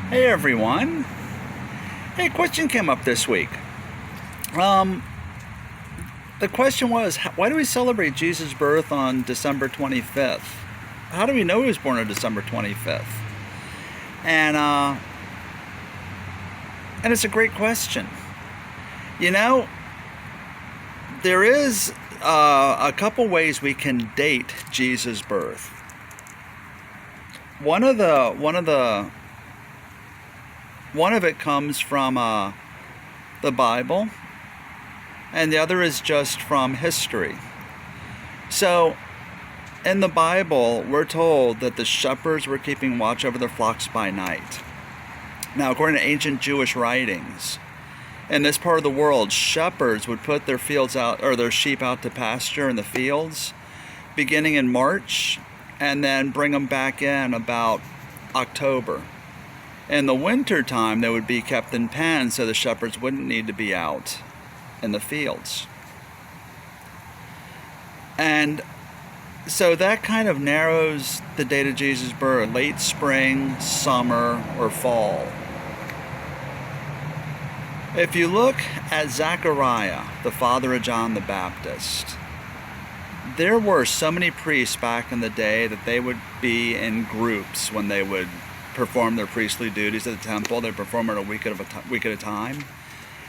Hey everyone. Hey, question came up this week. Um, the question was, why do we celebrate Jesus' birth on December 25th? How do we know he was born on December 25th? And uh, and it's a great question. You know, there is a couple ways we can date Jesus' birth. One of it comes from the Bible, and the other is just from history. So, in the Bible, we're told that the shepherds were keeping watch over their flocks by night. Now, according to ancient Jewish writings, in this part of the world, shepherds would put their fields out, or their sheep out to pasture in the fields, beginning in March, and then bring them back in about October. In the winter time, they would be kept in pens so the shepherds wouldn't need to be out in the fields. And so that kind of narrows the date of Jesus' birth: late spring, summer, or fall. If you look at Zechariah, the father of John the Baptist, there were so many priests back in the day that they would be in groups when they would perform their priestly duties at the temple. They'd perform it a week at a time,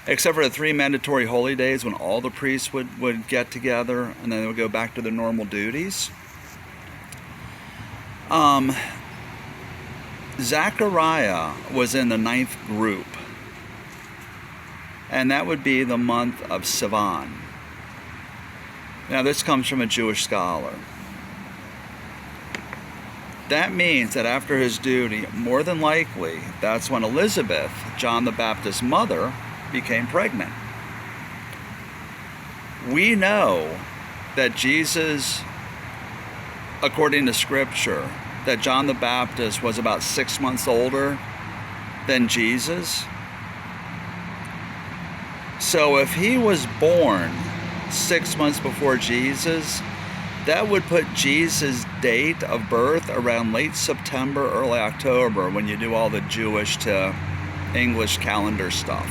except for the 3 mandatory holy days when all the priests would get together and then they would go back to their normal duties. Zechariah was in the 9th group, and that would be the month of Sivan. Now, this comes from a Jewish scholar. That means that after his duty, more than likely, that's when Elizabeth, John the Baptist's mother, became pregnant. We know that Jesus, according to Scripture, that John the Baptist was about 6 months older than Jesus. So if he was born 6 months before Jesus, that would put Jesus' date of birth around late September, early October, when you do all the Jewish to English calendar stuff.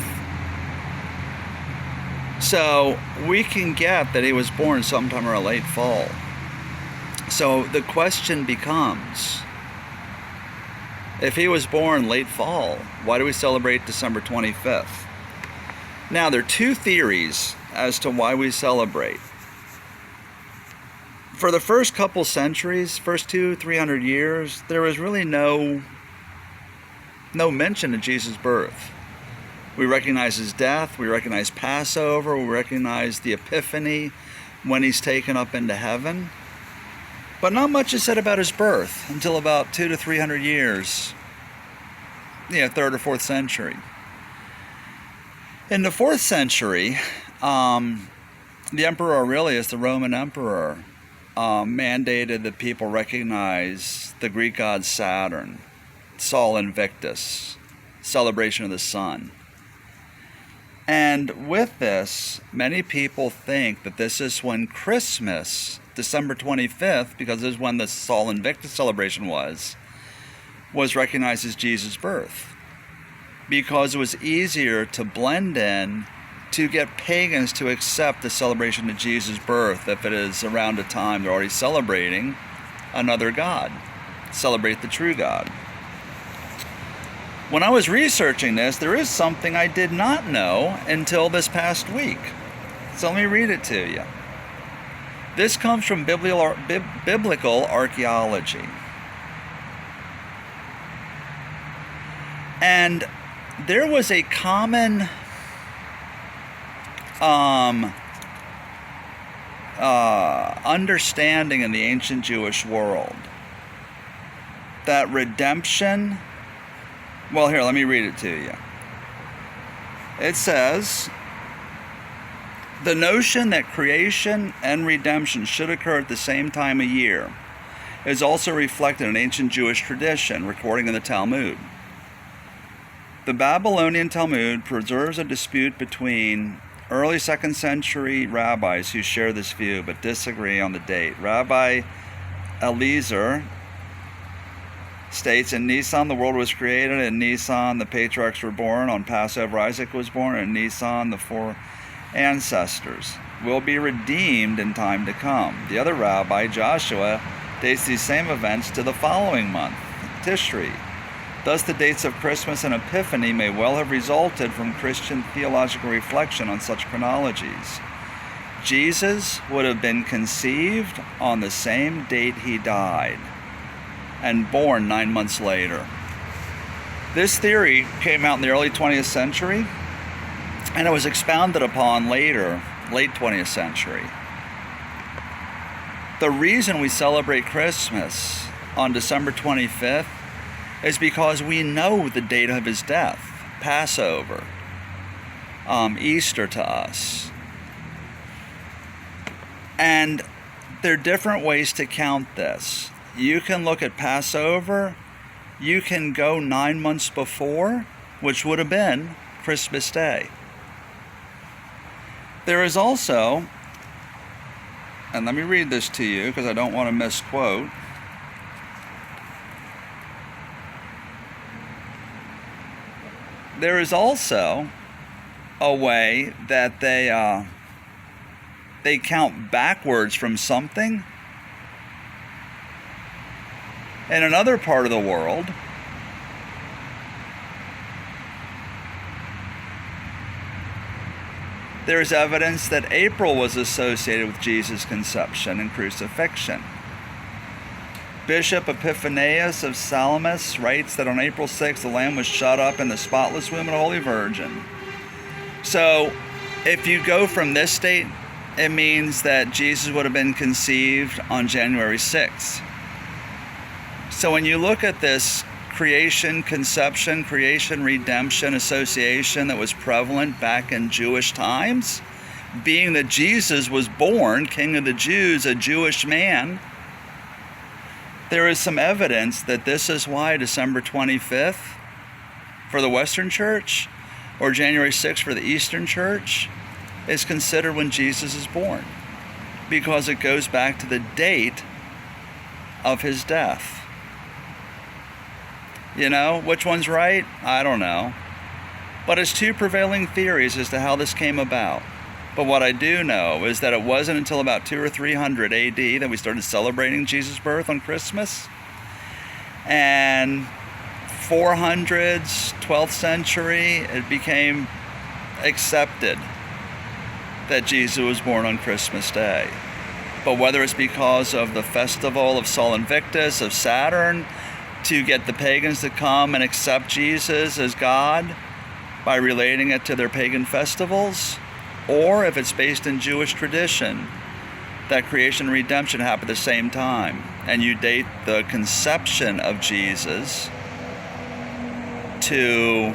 So we can get that he was born sometime around late fall. So the question becomes, if he was born late fall, why do we celebrate December 25th? Now, there are 2 theories as to why we celebrate. For the first couple centuries, first 200-300 years, there was really no mention of Jesus' birth. We recognize his death, we recognize Passover, we recognize the Epiphany when he's taken up into heaven. But not much is said about his birth until about 200-300 years, 3rd or 4th century. In the 4th century, the Emperor Aurelius, the Roman emperor, mandated that people recognize the Greek god Saturn, Sol Invictus, celebration of the sun. And with this, many people think that this is when Christmas, December 25th, because this is when the Sol Invictus celebration was recognized as Jesus' birth. Because it was easier to blend in, to get pagans to accept the celebration of Jesus' birth if it is around a time they're already celebrating another God, celebrate the true God. When I was researching this, there is something I did not know until this past week. So let me read it to you. This comes from biblical archaeology. And there was a common understanding in the ancient Jewish world that redemption, well, here, let me read it to you. It says, the notion that creation and redemption should occur at the same time of year is also reflected in ancient Jewish tradition, recording in the Talmud. The Babylonian Talmud preserves a dispute between early 2nd century rabbis who share this view but disagree on the date. Rabbi Eliezer states, in Nisan the world was created, in Nisan the patriarchs were born, on Passover Isaac was born, and in Nisan the four ancestors will be redeemed in time to come. The other rabbi, Joshua, dates these same events to the following month, Tishri. Thus the dates of Christmas and Epiphany may well have resulted from Christian theological reflection on such chronologies. Jesus would have been conceived on the same date he died, and born 9 months later. This theory came out in the early 20th century, and it was expounded upon later, late 20th century. The reason we celebrate Christmas on December 25th is because we know the date of his death. Passover, Easter to us. And there are different ways to count this. You can look at Passover, you can go 9 months before, which would have been Christmas Day. There is also, and let me read this to you because I don't want to misquote. There is also a way that they count backwards from something. In another part of the world, there is evidence that April was associated with Jesus' conception and crucifixion. Bishop Epiphanius of Salamis writes that on April 6th, the Lamb was shut up in the spotless womb of the Holy Virgin. So, if you go from this date, it means that Jesus would have been conceived on January 6th. So when you look at this creation, conception, creation, redemption association that was prevalent back in Jewish times, being that Jesus was born, King of the Jews, a Jewish man, there is some evidence that this is why December 25th for the Western Church or January 6th for the Eastern Church is considered when Jesus is born, because it goes back to the date of his death. You know, which one's right? I don't know. But it's two prevailing theories as to how this came about. But what I do know is that it wasn't until about 200 or 300 AD that we started celebrating Jesus' birth on Christmas. And 400s, 12th century, it became accepted that Jesus was born on Christmas Day. But whether it's because of the festival of Sol Invictus, of Saturn, to get the pagans to come and accept Jesus as God by relating it to their pagan festivals, or if it's based in Jewish tradition, that creation and redemption happened at the same time, and you date the conception of Jesus to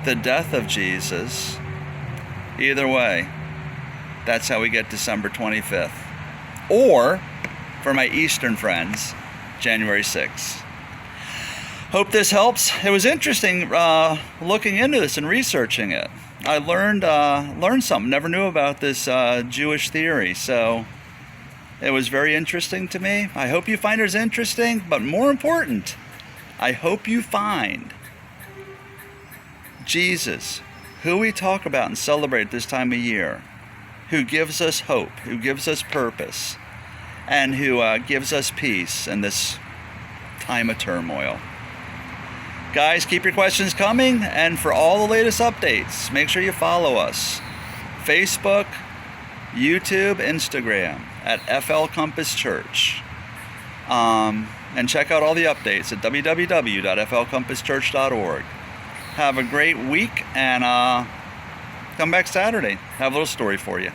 the death of Jesus, either way, that's how we get December 25th. Or, for my Eastern friends, January 6th. Hope this helps. It was interesting looking into this and researching it. I learned something. Never knew about this Jewish theory, so it was very interesting to me. I hope you find it as interesting, but more important, I hope you find Jesus, who we talk about and celebrate this time of year, who gives us hope, who gives us purpose, and who gives us peace in this time of turmoil. Guys, keep your questions coming, and for all the latest updates, make sure you follow us. Facebook, YouTube, Instagram at FL Compass Church. And check out all the updates at www.flcompasschurch.org. Have a great week, and come back Saturday. Have a little story for you.